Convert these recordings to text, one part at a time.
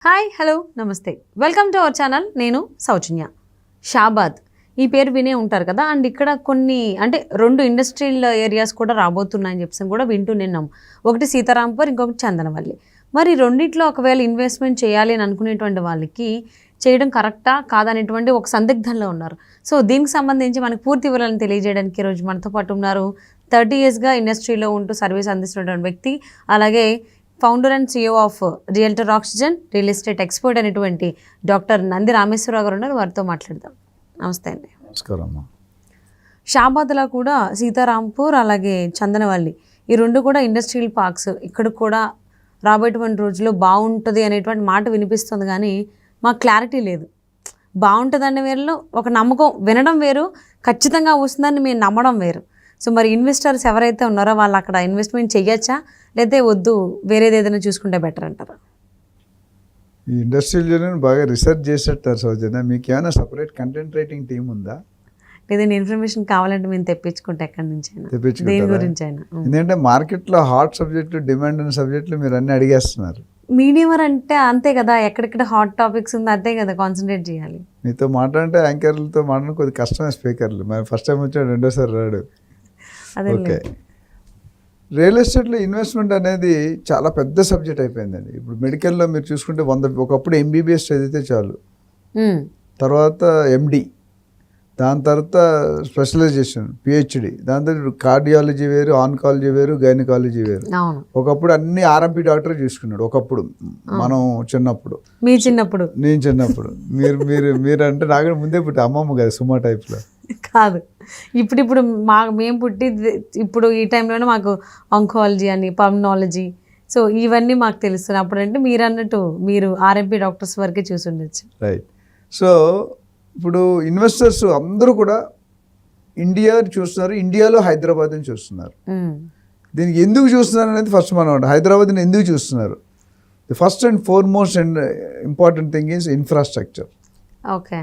Hi hello నమస్తే welcome to our channel. నేను సౌజన్య. షాబాద్ ఈ పేరు వినే ఉంటారు కదా. అండ్ ఇక్కడ కొన్ని అంటే 2 ఇండస్ట్రియల్ ఏరియాస్ కూడా రాబోతున్నాయని చెప్పేసి కూడా వింటూ నిన్నాం. ఒకటి సీతారాంపూర్, ఇంకొకటి చందనవల్లి. మరి రెండిట్లో ఒకవేళ ఇన్వెస్ట్మెంట్ చేయాలి అని అనుకునేటువంటి వాళ్ళకి చేయడం కరెక్టా కాదనేటువంటి ఒక సందిగ్ధంలో ఉన్నారు. సో దీనికి సంబంధించి మనకు పూర్తి వివరాలను తెలియజేయడానికి ఈరోజు మనతో పాటు ఉన్నారు 30 yearsగా ఇండస్ట్రీలో ఉంటూ సర్వీస్ అందిస్తున్నటువంటి వ్యక్తి, అలాగే founder and CEO of realtor oxygen, real estate expert అనేటువంటి డాక్టర్ నంది రామేశ్వరరావు గారు ఉన్నారు. వారితో మాట్లాడదాం. నమస్తే అండి. నమస్కారం. షాబాద్లో కూడా సీతారాంపూర్ అలాగే చందనవల్లి ఈ 2 కూడా ఇండస్ట్రియల్ పార్క్స్. ఇక్కడ కూడా రాబోయేటువంటి రోజుల్లో బాగుంటుంది అనేటువంటి మాట వినిపిస్తుంది, కానీ మాకు క్లారిటీ లేదు. బాగుంటుంది అనే వేరులో ఒక నమ్మకం వినడం వేరు, ఖచ్చితంగా వస్తుందని మేము నమ్మడం వేరు. సో మరి ఇన్వెస్టర్స్ ఎవరైతే ఉన్నారో వాళ్ళు అక్కడ ఇన్వెస్ట్మెంట్ చేయొచ్చా, లేదా వద్దు వేరేది ఏదైనా చూసుకుంటే బెటర్ అంటారా? ఈ ఇండస్ట్రియల్ జర్నీ బాగా రీసెర్చ్ చేసేటారు సౌజన్య. మీకు ఏమైనా సపరేట్ కంటెంట్ రైటింగ్ టీమ్ ఉందా? ఏదైనా ఇన్ఫర్మేషన్ కావాలంటే మేము తెప్పించుకుంటే ఎక్కడి నుంచి అయినా, దేని గురించి అయినా. ఎందుకంటే మార్కెట్లో హాట్ సబ్జెక్టులు, డిమాండ్ అయిన సబ్జెక్టులు మీరు అన్నీ అడిగేస్తున్నారు. మీడియం అంటే అంతే కదా, ఎక్కడెక్కడ హాట్ టాపిక్స్ ఉందో అదే కదా కాన్సన్ట్రేట్ చేయాలి. మీతో మాట్లాడంటే యాంకర్లతో మాట్లాడిన కొద్ది కష్టమే. స్పీకర్లు మరి ఫస్ట్ టైం వచ్చాడు, రెండోసారి రాడు. అదే ఓకే, రియల్ ఎస్టేట్లో ఇన్వెస్ట్మెంట్ అనేది చాలా పెద్ద సబ్జెక్ట్ అయిపోయిందండి. ఇప్పుడు మెడికల్లో మీరు చూసుకుంటే ఒకప్పుడు MBBS చదివితే చాలు, తర్వాత MD, దాని తర్వాత స్పెషలైజేషన్ PhD, దాని తర్వాత కార్డియాలజీ వేరు, ఆన్కాలజీ వేరు, గైనకాలజీ వేరు. ఒకప్పుడు అన్ని RMP డాక్టర్ చూసుకున్నాడు. ఒకప్పుడు మనం చిన్నప్పుడు, నేను చిన్నప్పుడు, మీరు అంటే నాకంటే ముందే పుట్టి అమ్మమ్మ కదా, సుమా టైప్లో కాదు. ఇప్పుడు మేము పుట్టి ఇప్పుడు ఈ టైంలోనే మాకు ఆంకాలజీ అని, పల్మనాలజీ, సో ఇవన్నీ మాకు తెలుస్తున్నాయి. అప్పుడు అంటే మీరు అన్నట్టు మీరు RMP డాక్టర్స్ వరకే చూసి ఉండొచ్చు. రైట్. సో ఇప్పుడు ఇన్వెస్టర్స్ అందరూ కూడా ఇండియా చూస్తున్నారు, ఇండియాలో హైదరాబాద్ని చూస్తున్నారు. దీనికి ఎందుకు చూస్తున్నారు అనేది ఫస్ట్ మనం హైదరాబాద్ని ఎందుకు చూస్తున్నారు? The first and foremost and important thing is infrastructure. Okay,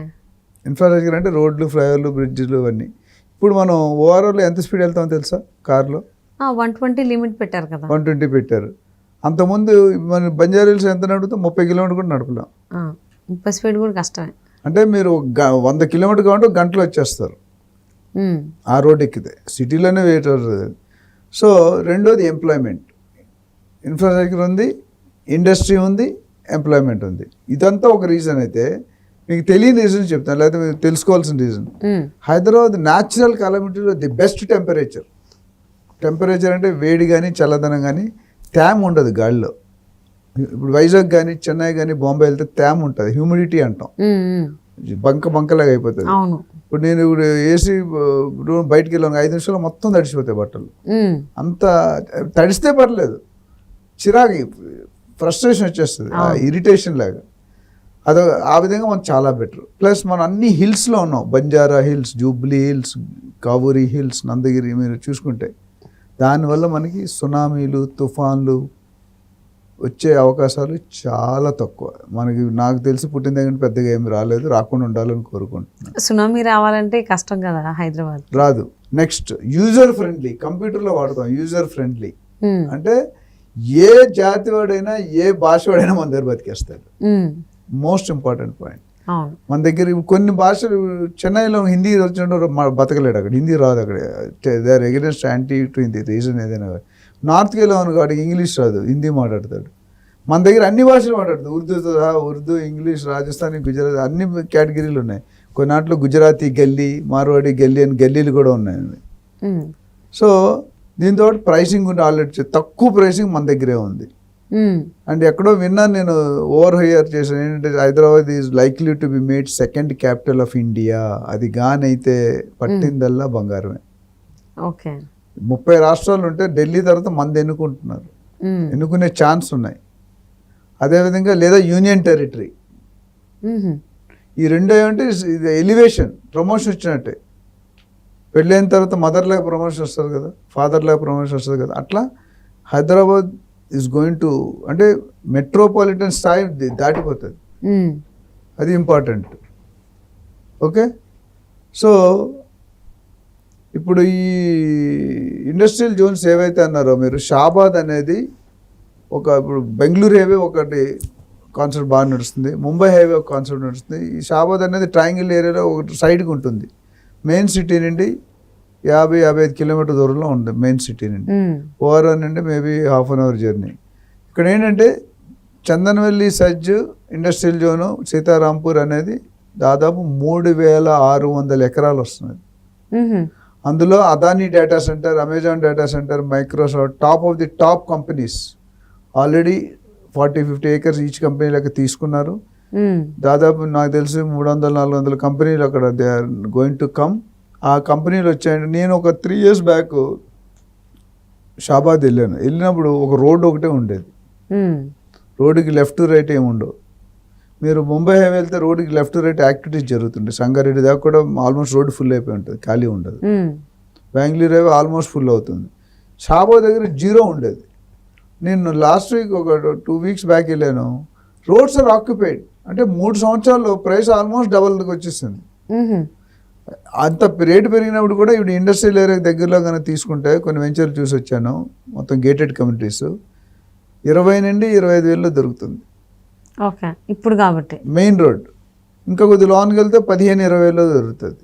infrastructure అంటే రోడ్లు, ఫ్లైఓవర్లు, బ్రిడ్జ్లు అన్నీ. ఇప్పుడు మనం ఓఆర్ఓలో ఎంత స్పీడ్ వెళ్తామో తెలుసా? కార్లో 120 లిమిట్ పెట్టారు కదా, 120 పెట్టారు. అంతకుముందు మన బంజారాహిల్స్ ఎంత నడుపుతాం? 30 కిలోమీటర్ కూడా నడపలేం. 30 స్పీడ్ కూడా కష్టమే. అంటే మీరు 100 కిలోమీటర్ కావాలంటే గంటలు వచ్చేస్తారు ఆ రోడ్ ఎక్కితే. సిటీలోనే వెయిట్ అవుతుంది. సో రెండోది ఎంప్లాయ్మెంట్. ఇన్ఫ్రాస్ట్రక్చర్ ఉంది, ఇండస్ట్రీ ఉంది, ఎంప్లాయ్మెంట్ ఉంది. ఇదంతా ఒక రీజన్ అయితే, మీకు తెలియని రీజన్ చెప్తాను, లేకపోతే మీరు తెలుసుకోవాల్సిన రీజన్. హైదరాబాద్ న్యాచురల్ కాలమిటీలో ది బెస్ట్ టెంపరేచర్ అంటే వేడి కానీ చల్లదనం కానీ తేమ ఉండదు గాలిలో. ఇప్పుడు వైజాగ్ కానీ, చెన్నై కానీ, బాంబే వెళ్తే తేమ ఉంటుంది, హ్యూమిడిటీ అంటాం, బంకలాగా అయిపోతుంది. ఇప్పుడు నేను ఏసీ బయటికి వెళ్ళాను, 5 నిమిషాలు మొత్తం తడిసిపోతాయి బట్టలు. అంత తడిస్తే పర్లేదు, చిరాకు, ఫ్రస్ట్రేషన్ వచ్చేస్తుంది, ఇరిటేషన్ లాగా. ఆ విధంగా మనం చాలా బెటర్. ప్లస్ మనం అన్ని హిల్స్లో ఉన్నాం. Banjara hills, Jubilee hills, Kavuri hills, Nandagiri మీరు చూసుకుంటే దానివల్ల మనకి సునామీలు, తుఫాన్లు వచ్చే అవకాశాలు చాలా తక్కువ. నాకు తెలిసి పుట్టిన దగ్గర పెద్దగా ఏమి రాలేదు, రాకుండా ఉండాలని కోరుకుంటున్నాను. సునామీ రావాలంటే కష్టం కదా, హైదరాబాద్ రాదు. నెక్స్ట్ యూజర్ ఫ్రెండ్లీ, కంప్యూటర్లో వాడతాం యూజర్ ఫ్రెండ్లీ అంటే ఏ జాతి వాడైనా, ఏ భాష వాడైనా మన దగ్గర బతికేస్తాడు. Most important point. మన దగ్గర కొన్ని భాషలు, చెన్నైలో హిందీ వచ్చినట్టు బతకలేడు, అక్కడ హిందీ రాదు, అక్కడ they are against anti to Hindi reason ఏదైనా. నార్త్కి వెళ్ళాను వాడికి ఇంగ్లీష్ రాదు, హిందీ మాట్లాడతాడు. మన దగ్గర అన్ని భాషలు మాట్లాడతాడు, ఉర్దూ, ఇంగ్లీష్, రాజస్థానీ, గుజరాతీ, అన్ని కేటగిరీలు ఉన్నాయి. కొన్నాట్లో గుజరాతీ గల్లీ, మార్వాడి గల్లీ అని గల్లీలు కూడా ఉన్నాయి. సో దీంతో ప్రైసింగ్ ఉంటే ఆల్రెడీ తక్కువ ప్రైసింగ్ మన దగ్గరే ఉంది. అండ్ ఎక్కడో విన్నాను నేను, ఓవర్ హైయర్ చేశాను ఏంటంటే, Hyderabad is likely to be made second capital of India. అది గానైతే పట్టిందల్లా బంగారమే. ఓకే, 30 రాష్ట్రాలు ఉంటే ఢిల్లీ తర్వాత మంది ఎన్నుకుంటున్నారు, ఎన్నుకునే ఛాన్స్ ఉన్నాయి. అదేవిధంగా లేదా యూనియన్ టెరిటరీ. ఈ రెండు ఏమంటే ఎలివేషన్, ప్రమోషన్ వచ్చినట్టే. పెళ్ళైన తర్వాత మదర్ లాగా ప్రమోషన్ వస్తుంది కదా, ఫాదర్ లాగా ప్రమోషన్ వస్తుంది కదా, అట్లా హైదరాబాద్ ఈజ్ గోయింగ్ టు, అంటే మెట్రోపాలిటన్ స్థాయి దాటిపోతుంది. అది ఇంపార్టెంట్. ఓకే, సో ఇప్పుడు ఈ ఇండస్ట్రియల్ జోన్స్ ఏవైతే అన్నారో మీరు, షాబాద్ అనేది ఇప్పుడు బెంగళూరు హైవే ఒకటి కాన్సెప్ట్ బాగా నడుస్తుంది, ముంబై హైవే ఒక కాన్సెప్ట్ నడుస్తుంది. ఈ షాబాద్ అనేది ట్రయాంగిల్ ఏరియాలో ఒక సైడ్కి ఉంటుంది. మెయిన్ సిటీ నుండి 50-55 కిలోమీటర్ దూరంలో ఉంది మెయిన్ సిటీ నుండి. ఓఆర్ఆర్ నుండి maybe half an hour journey. ఇక్కడ ఏంటంటే చందన్వెల్లి సజ్జు ఇండస్ట్రియల్ జోను సీతారాంపూర్ అనేది దాదాపు 3600 ఎకరాలు వస్తున్నది. అందులో Adani data centre, Amazon data centre, Microsoft top of the top companies already 40-50 acres each కంపెనీలకు తీసుకున్నారు. దాదాపు నాకు తెలిసి 300-400 కంపెనీలు అక్కడ they are going to come. ఆ కంపెనీలు వచ్చాయండి. నేను ఒక 3 years బ్యాక్ షాబాద్ వెళ్ళినప్పుడు ఒక రోడ్డు ఒకటే ఉండేది. రోడ్డుకి లెఫ్ట్ రైట్ ఏమి ఉండవు. మీరు ముంబై హైవే వెళ్తే రోడ్డుకి లెఫ్ట్ రైట్ యాక్టివిటీస్ జరుగుతుంటాయి. సంగారెడ్డి దాకా కూడా ఆల్మోస్ట్ రోడ్డు ఫుల్ అయిపోయి ఉంటుంది, ఖాళీ ఉండదు. బెంగళూరు హైవే ఆల్మోస్ట్ ఫుల్ అవుతుంది. షాబాద్ దగ్గర 0 ఉండేది. నేను లాస్ట్ వీక్ ఒక 2 weeks బ్యాక్ వెళ్ళాను. Roads are occupied. అంటే 3 సంవత్సరాల్లో ప్రైస్ ఆల్మోస్ట్ డబల్కి వచ్చేసింది. అంత రేటు పెరిగినప్పుడు కూడా ఇప్పుడు ఇండస్ట్రియల్ ఏరియా దగ్గరలో కనుక తీసుకుంటే కొన్ని వెంచర్లు చూసి వచ్చాను, మొత్తం గేటెడ్ కమ్యూనిటీస్ 20 నుండి 25,000 దొరుకుతుంది. ఓకే, ఇప్పుడు కాబట్టి మెయిన్ రోడ్. ఇంకా కొద్ది లోన్కి వెళ్తే 15-20,000 దొరుకుతుంది.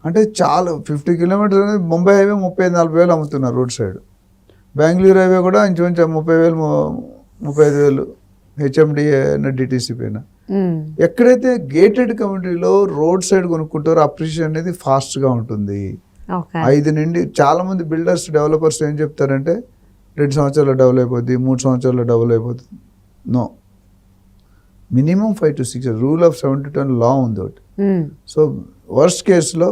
అంటే చాలా 50 కిలోమీటర్స్ అనేది ముంబై హైవే 35-40,000 అమ్ముతున్నారు రోడ్ సైడ్. బెంగళూరు హైవే కూడా ఇంచుమించు 30,000-35,000 హెచ్ఎండిఏ డిటీసీ పైన. ఎక్కడైతే గేటెడ్ కమ్యూనిటీలో రోడ్ సైడ్ కొనుక్కుంటారో అప్రిషియేషన్ అనేది ఫాస్ట్గా ఉంటుంది. 5 నుండి చాలా మంది బిల్డర్స్ డెవలపర్స్ ఏం చెప్తారంటే 2 సంవత్సరాల్లో డెవలప్ అయిపోద్ది, 3 సంవత్సరాల్లో డెవలప్ అయిపోతుంది. No, minimum 5 to 6 years. Rule of 70-10 లా ఉంది ఒకటి. సో వర్స్ట్ కేసులో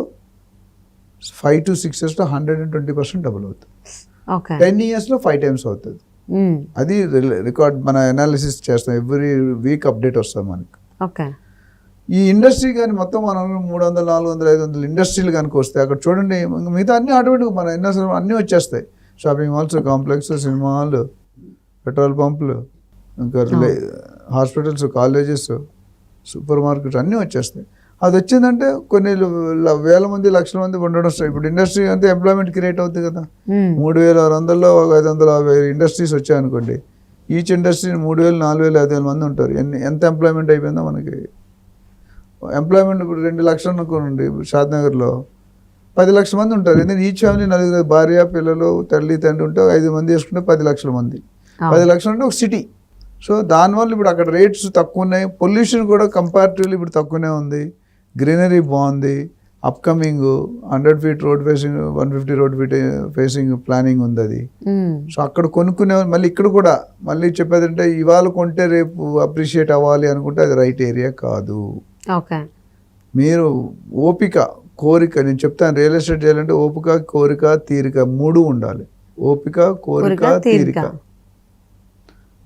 5 to 6 yearsలో 120% డబుల్ అవుతుంది. 10 yearsలో 5 times అవుతుంది. అది రికార్డ్ మన అనాలిసిస్ చేస్తాం. ఎవ్రీ వీక్ అప్డేట్ వస్తుంది మనకి. ఈ ఇండస్ట్రీ కానీ మొత్తం మనం 300-400-500 ఇండస్ట్రీలు కనుక వస్తే అక్కడ చూడండి, మిగతా అన్ని ఆటోమేటిక్ మన ఇండస్ట్రీ అన్నీ వచ్చేస్తాయి. Shopping malls, complex, cinema hall, petrol పంపులు, ఇంకా హాస్పిటల్స్, కాలేజెస్, సూపర్ మార్కెట్స్ అన్నీ వచ్చేస్తాయి. అది వచ్చిందంటే కొన్ని వేల మంది, లక్షల మంది ఉండడం వస్తాయి. ఇప్పుడు ఇండస్ట్రీ అంతే ఎంప్లాయ్మెంట్ క్రియేట్ అవుతుంది కదా. 3,600లో 550 ఇండస్ట్రీస్ వచ్చాయనుకోండి. ఈచ్ ఇండస్ట్రీ 3,000, 4,000, 5,000 మంది ఉంటారు. ఎంత ఎంప్లాయ్మెంట్ అయిపోయిందో మనకి. ఎంప్లాయ్మెంట్ ఇప్పుడు 2 లక్షలు అనుకోండి, షాద్నగర్లో 10 లక్షల మంది ఉంటారు. ఎందుకంటే ఈచ్ ఫ్యామిలీ 4 భార్య, పిల్లలు, తల్లి, తండ్రి ఉంటే 5 మంది వేసుకుంటే 10 లక్షల మంది. 10 లక్షలు అంటే ఒక సిటీ. సో దానివల్ల ఇప్పుడు అక్కడ రేట్స్ తక్కువ ఉన్నాయి. పొల్యూషన్ కూడా కంపారిటివ్లీ ఇప్పుడు తక్కువనే ఉంది. గ్రీనరీ బాగుంది. Upcoming 100 feet road facing, 150 road facing planning ఉంది అది. సో అక్కడ కొనుక్కునే మళ్ళీ ఇక్కడ కూడా మళ్ళీ చెప్పేదంటే ఇవాళ కొంటే రేపు అప్రిషియేట్ అవ్వాలి అనుకుంటే అది రైట్ ఏరియా కాదు. మీరు ఓపిక, కోరిక, నేను చెప్తాను రియల్ ఎస్టేట్ చేయాలంటే ఓపిక, కోరిక, తీరిక 3 ఉండాలి. ఓపిక, కోరిక, తీరిక.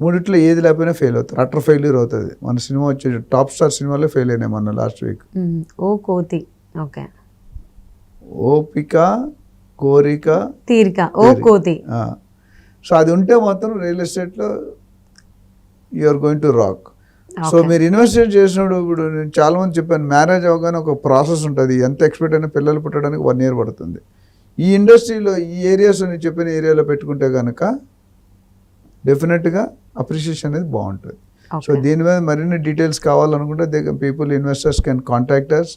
3 ఏది లేకపోయినా ఫెయిల్ అవుతారు. అటర్ ఫెయిల్యూర్ అవుతుంది. మన సినిమా వచ్చే టాప్ స్టార్ సినిమాలో ఫెయిల్ అయినాయి మొన్న లాస్ట్ వీక్. ఓపిక, కోరిక, తీరిక. సో అది ఉంటే మాత్రం రియల్ ఎస్టేట్లో you're going to rock. So మీరు ఇన్వెస్ట్మెంట్ చేసినప్పుడు ఇప్పుడు నేను చాలా మంది చెప్పాను, మ్యారేజ్ అవగానే ఒక ప్రాసెస్ ఉంటుంది. ఎంత ఎక్స్పెక్ట్ అయినా పిల్లలు పుట్టడానికి 1 year పడుతుంది. ఈ ఇండస్ట్రీలో ఈ ఏరియాస్ నేను చెప్పిన ఏరియాలో పెట్టుకుంటే కనుక డెఫినెట్గా అప్రిషియేషన్ అనేది బాగుంటుంది. సో దీని మీద మరిన్ని డీటెయిల్స్ కావాలనుకుంటే people, investors can contact us.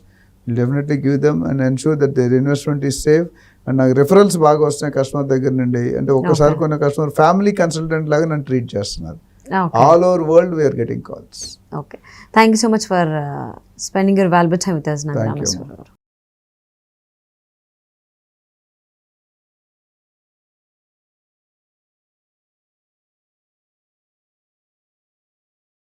Will definitely give them and ensure that their investment is safe. And నాకు రిఫరల్స్ బాగా వస్తున్నాయి కస్టమర్ దగ్గర నుండి. అంటే ఒక్కసారి కొన్ని కస్టమర్ ఫ్యామిలీ కన్సల్టెంట్ లాగా నన్ను ట్రీట్ చేస్తున్నారు. All over world we are getting calls. Okay. Thank you so much for spending your valuable time with us, Nagaramaswara.